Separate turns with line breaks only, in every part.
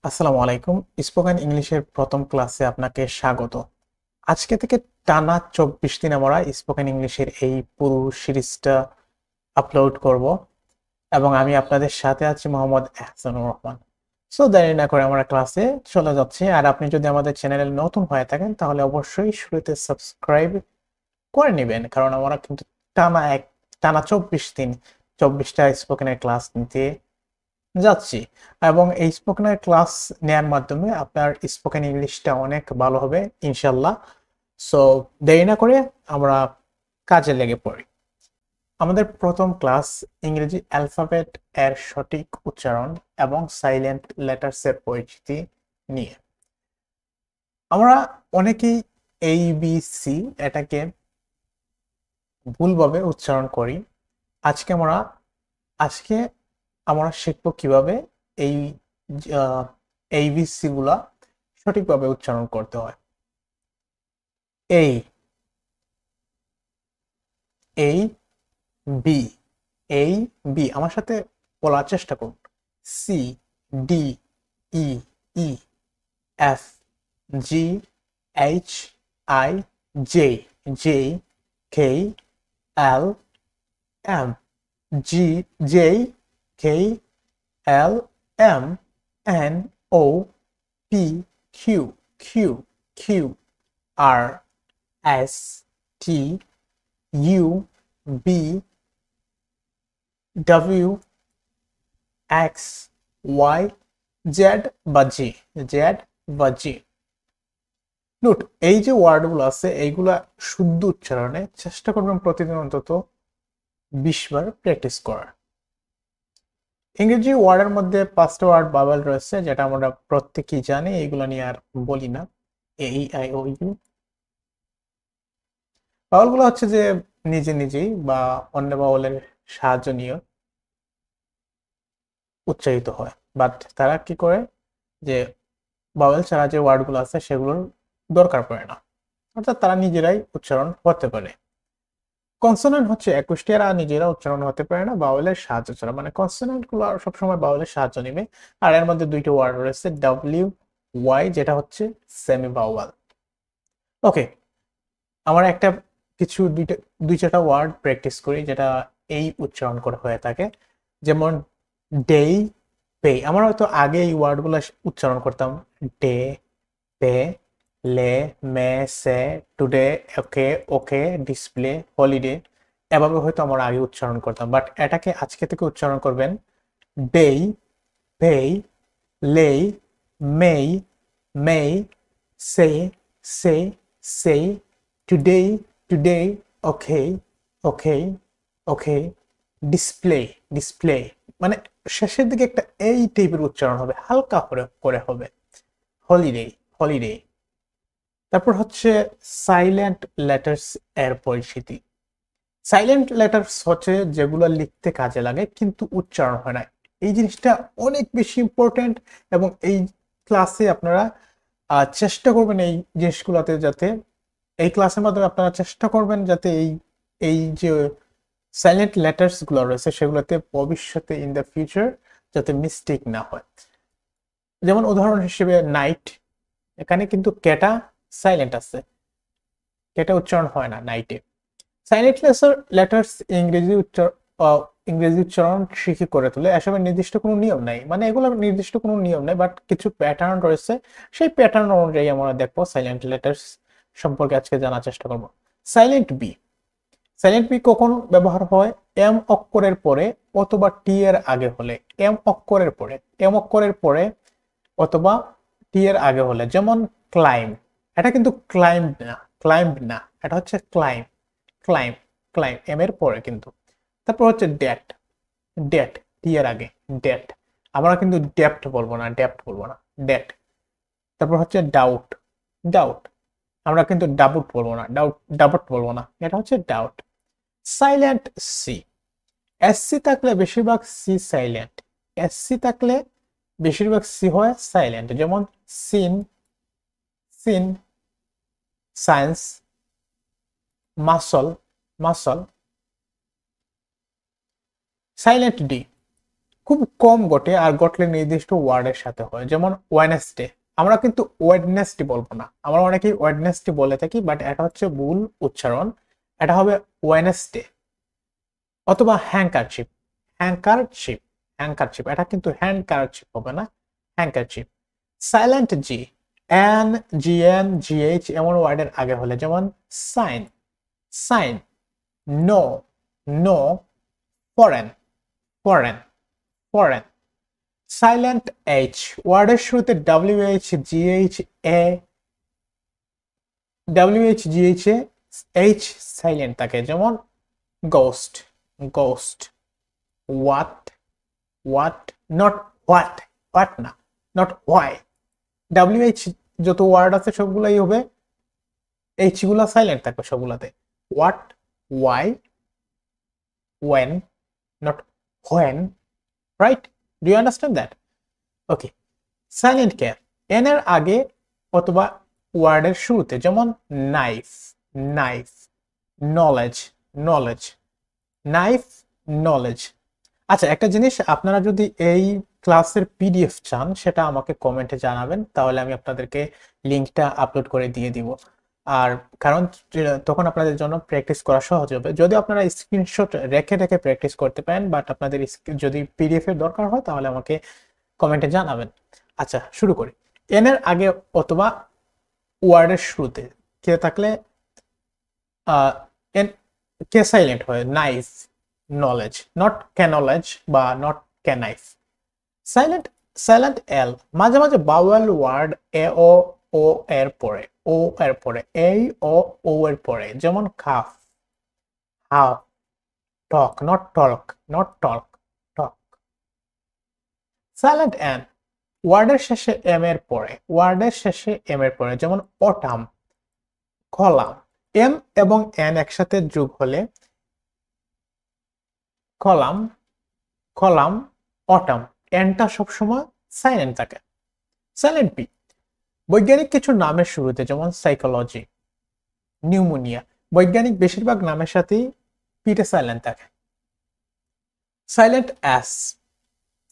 আসসালামু আলাইকুম। স্পোকেন ইংলিশের প্রথম ক্লাসে আপনাকে স্বাগত। আজকে থেকে টানা 24 দিন আমরা স্পোকেন ইংলিশের এই পুরো সিরিজটা আপলোড করব এবং আমি আপনাদের সাথে আছি মোহাম্মদ এহসানুর রহমান। সো দেরি না করে আমরা ক্লাসে চলে যাচ্ছি। আর আপনি যদি আমাদের চ্যানেলে নতুন হয়ে থাকেন তাহলে অবশ্যই শুরুতে সাবস্ক্রাইব করে নেবেন, কারণ আমরা কিন্তু টানা 24 দিন 24টা স্পোকেনের ক্লাস নিতে যাচ্ছি এবং এই স্পোকেনের ক্লাস নেয়ার মাধ্যমে আপনার স্পোকেন ইংলিশটা অনেক ভালো হবে ইনশাল্লাহ। সো দেরি না করে আমরা কাজে লেগে পড়ি। আমাদের প্রথম ক্লাস ইংরেজি অ্যালফাবেট এর সঠিক উচ্চারণ এবং সাইলেন্ট লেটার্স এর পরিচিতি নিয়ে। আমরা অনেকেই ABC এটাকে ভুলভাবে উচ্চারণ করি। আজকে আমরা আজকে আমরা শিখবো কিভাবে এই ABC গুলা সঠিকভাবে উচ্চারণ করতে হয়। এই এই বি এই বি আমার সাথে বলার চেষ্টা করুন। C D E E F G H I J J K L M G J K L M N O P Q Q Q R S T U B W X Y Z বা G Z বা জি। Note, এই যে ওয়ার্ডগুলো আছে এইগুলা শুদ্ধ উচ্চারণে চেষ্টা করবেন প্রতিদিন অন্তত 20 বার প্র্যাকটিস করার। ইংরেজি ওয়ার্ডের মধ্যে 5টা ওয়ার্ড বাবেল রয়েছে, যেটা আমরা প্রত্যেকেই জানি, এইগুলো নিয়ে আর বলি না। AEIOU বাউলগুলো হচ্ছে যে নিজে নিজেই বা অন্য বাউলের সাহায্য নিয়ে উচ্চারিত হয়, বাট তারা কি করে যে বাউল ছাড়া যে ওয়ার্ডগুলো আছে সেগুলোর দরকার পড়ে না, অর্থাৎ তারা নিজেরাই উচ্চারণ হতে পারে। কনসোনেন্ট হচ্ছে একুশটিয়ারা নিজেরা উচ্চারণ হতে পারে না বাউলের সাহায্য ছাড়া, মানে কনসোনেন্ট গুলো সবসময় বাউলের সাহায্য নেবে। আর এর মধ্যে দুইটা ওয়ার্ড রয়েছে, WY যেটা হচ্ছে সেমি বাউল। ওকে, আমরা একটা কিছু দুই চারটা ওয়ার্ড প্র্যাকটিস করি যেটা এই উচ্চারণ করে হয়ে থাকে। যেমন ডেই পে, আমরা হয়তো আগে এই ওয়ার্ডগুলো উচ্চারণ করতাম day pay lay may say today okay okay display holiday, এভাবে হয়তো আমরা আগে উচ্চারণ করতাম, বাট এটাকে আজকে থেকে উচ্চারণ করবেন ডেই পেই লেই মেই মেই সে সে সে টুডে টুডে ওকে ওকে ওকে ডিসপ্লে ডিসপ্লে, মানে শেষের দিকে একটা এই টাইপের উচ্চারণ হবে, হালকা করে করে হবে হলিডে হলিডে। তারপর হচ্ছে সাইলেন্ট লেটার্স এর পরিচিতি। সাইলেন্ট লেটার্স হচ্ছে যেগুলো লিখতে কাজে লাগে কিন্তু উচ্চারণ হয় না। এই জিনিসটা অনেক বেশি ইম্পর্টেন্ট এবং এই ক্লাসে আপনারা চেষ্টা করবেন এই জিনিসগুলোতে যাতে, এই ক্লাসের মাধ্যমে আপনারা চেষ্টা করবেন যাতে এই এই যে সাইলেন্ট লেটার্স গুলো রয়েছে সেগুলোতে ভবিষ্যতে ইন দ্য ফিউচার যাতে মিস্টেক না হয়। যেমন উদাহরণ হিসেবে নাইট, এখানে কিন্তু কেটা সাইলেন্ট আছে, কেটা উচ্চারণ হয় না নাইটে। সাইলেন্ট লেটার্স ইংরেজি উচ্চারণ শিখি করে তোলে। এসবের নির্দিষ্ট কোনো নিয়ম নাই, মানে এগুলো নির্দিষ্ট কোনো নিয়ম নাই, বাট কিছু প্যাটার্ন রয়েছে, সেই প্যাটার্ন অনুযায়ী আমরা দেখবো সাইলেন্ট লেটার্স সম্পর্কে আজকে জানার চেষ্টা করব। সাইলেন্ট বি, সাইলেন্ট বি কখন ব্যবহার হয়? এম অক্ষরের পরে অথবা টি এর আগে হলে। এম অক্ষরের পরে অথবা টি এর আগে হলে, যেমন ক্লাইম, এটা কিন্তু ক্লাইম্ব না, এটা হচ্ছে ক্লাইম ক্লাইম ক্লাইম এম এর পরে কিন্তু। তারপর হচ্ছে ডেট, ডেট টি এর আগে ডেট, আমরা কিন্তু ডেপ্ট বলবো না ডেট। তারপর হচ্ছে ডাউট, ডাউট আমরা কিন্তু ডাবট বলবো না, এটা হচ্ছে ডাউট। সাইলেন্ট সি, এসসি থাকলে বেশিরভাগ সি সাইলেন্ট, এসসি থাকলে বেশিরভাগ সি হয় সাইলেন্ট, যেমন scene scene science muscle muscle. Silent D, খুব কম ঘটে, আর ঘটলে নির্দিষ্ট ওয়ার্ডের সাথে হয়। যেমন ওয়েডনেসডে, আমরা কিন্তু ওয়েডনেসডে বলবো না, আমরা অনেকেই ওয়েডনেসডে বলে থাকি, বাট এটা হচ্ছে ভুল উচ্চারণ, এটা হবে ওয়েডনেসডে। অথবা হ্যাঙ্কারচিপ, হ্যাঙ্কারচিপ, হ্যাঙ্কারচিপ, এটা কিন্তু হ্যান্ডকারচিপ হবে না, handkerchief. Silent G, N, G N, G H এমন ওয়ার্ডের আগে হলে, যেমন sign, sign, gnaw, gnaw, foreign, foreign, foreign. Silent H, ওয়ার্ডের শুরুতে W H G H A, W H G H A H silent থাকে, যেমন ghost, ghost. What, what, not what, what না, নট হোয়াই। ডাব্লিউ এইচ যত word আছে সবগুলাই হবে H গুলা সাইলেন্ট থাকবে সবগুলাতে। What, why, when, not when, right? Do you understand that? Okay. Silent K N এর আগে অথবা ওয়ার্ডের শুরুতে, যেমন knife, knife, knowledge, knowledge, knife, knowledge. আচ্ছা, একটা জিনিস, আপনারা যদি এই ক্লাসের পিডিএফ চান সেটা আমাকে কমেন্টে জানাবেন, তাহলে আমি আপনাদেরকে লিঙ্কটা আপলোড করে দিয়ে দিব। আর কারণ তখন আপনাদের জন্য প্র্যাকটিস করা সহজ হবে। যদি আপনারা স্ক্রিনশট রেখে রেখে প্র্যাকটিস করতে পারেন, বাট আপনাদের যদি পিডিএফ এর দরকার হয় তাহলে আমাকে কমেন্টে জানাবেন। আচ্ছা, শুরু করি। এন এর আগে অথবা ওয়ার্ডের শুরুতে কে থাকলে এন কে সাইলেন্ট হয়, নাইফ, নলেজ, নট ক্যানলেজ বা নট ক্যানাইফ। সাইলেন্ট, সাইলেন্ট এল, মাঝে মাঝে বাওয়েল ওয়ার্ড এ ও ও এর পরে, ও এর পরে, এই ও ও এর পরে, যেমন calf, half, talk, not টলক, not টলক, talk. Silent N, ওয়ার্ডের শেষে এম এর পরে, ওয়ার্ডের শেষে এম এর পরে, যেমন অটাম, কলাম। এম এবং এন একসাথে যোগ হলে কলাম, কলাম, অটাম। এনটা সবসময় সাইলেন্ট থাকে। সাইলেন্ট পি, বৈজ্ঞানিক কিছু নামের শুরুতে, যেমন সাইকোলজি, নিউমোনিয়া, বৈজ্ঞানিক বেশিরভাগ নামের সাথেই পিতে সাইলেন্ট থাকে। সাইলেন্ট এস,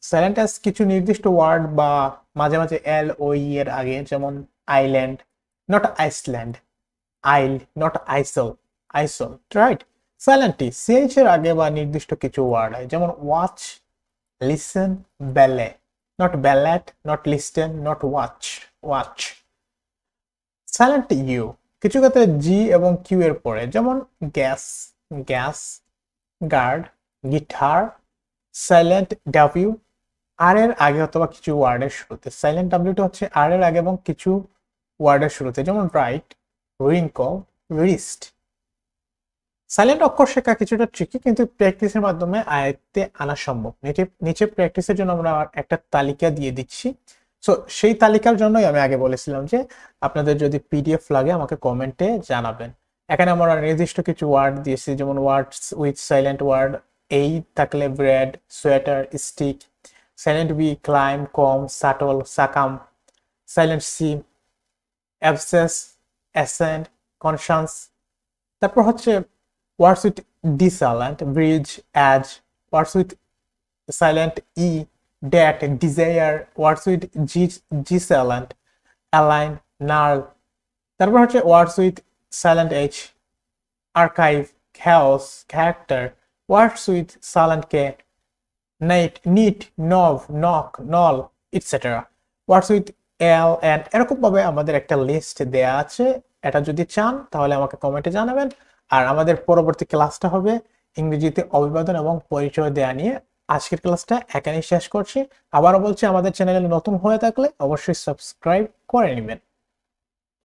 সাইলেন্ট এস কিছু নির্দিষ্ট ওয়ার্ড বা মাঝে মাঝে এল ও ই এর আগে, যেমন island, not Iceland, aisle, not aisle, aisle, right? Silent T CH এর আগে বা নির্দিষ্ট কিছু ওয়ার্ড হয়, যেমন watch, listen, ballet, not ballet, not listen, not watch, watch. Silent U, কিছু ক্ষেত্রে জি এবং কিউ এর পরে, যেমন guess, guess, guard, guitar. Silent W, R এর আগে অথবা কিছু ওয়ার্ডের শুরুতে। সাইলেন্ট ডাব্লিউটা হচ্ছে আর এর আগে এবং কিছু ওয়ার্ডের শুরুতে, যেমন রাইট, রিঙ্কল, রিস্ট। সাইলেন্ট অক্ষর শেখা কিছুটা ট্রিকি, কিন্তু প্র্যাকটিসের মাধ্যমে আয়ত্তে আনা সম্ভব। নিচে প্র্যাকটিসের জন্য আমরা একটা তালিকা দিয়ে দিচ্ছি। সো সেই তালিকার জন্যই আমি আগে বলেছিলাম যে আপনাদের যদি পিডিএফ লাগে আমাকে কমেন্টে জানাবেন। এখানে আমরা নির্দিষ্ট কিছু ওয়ার্ড দিয়েছি, যেমন ওয়ার্ডস উইথ সাইলেন্ট ওয়ার্ড, এই থাকলে bread, sweater, stick. Silent B, climb, comb, subtle, succumb. Silent C, abscess, ascend, conscience. তারপর হচ্ছে words with D silent, bridge, edge. Words with silent E, dat, desire. Words with G silent, align, null. তারপর হচ্ছে words with silent H, archive, chaos, character. Words with silent K, night, neat, nov, knock, null, etc. Words with L and এরকম ভাবে আমাদের একটা list দেয়া আছে। এটা যদি চান তাহলে আমাকে কমেন্টে জানাবেন। আর আমাদের পরবর্তী ক্লাসটা হবে ইংরেজিতে অভিবাদন এবং পরিচয় দেয়া নিয়ে। আজকের ক্লাসটা এখানেই শেষ করছি। আবারও বলছি, আমাদের চ্যানেলে নতুন হয়ে থাকলে অবশ্যই সাবস্ক্রাইব করে নেবেন।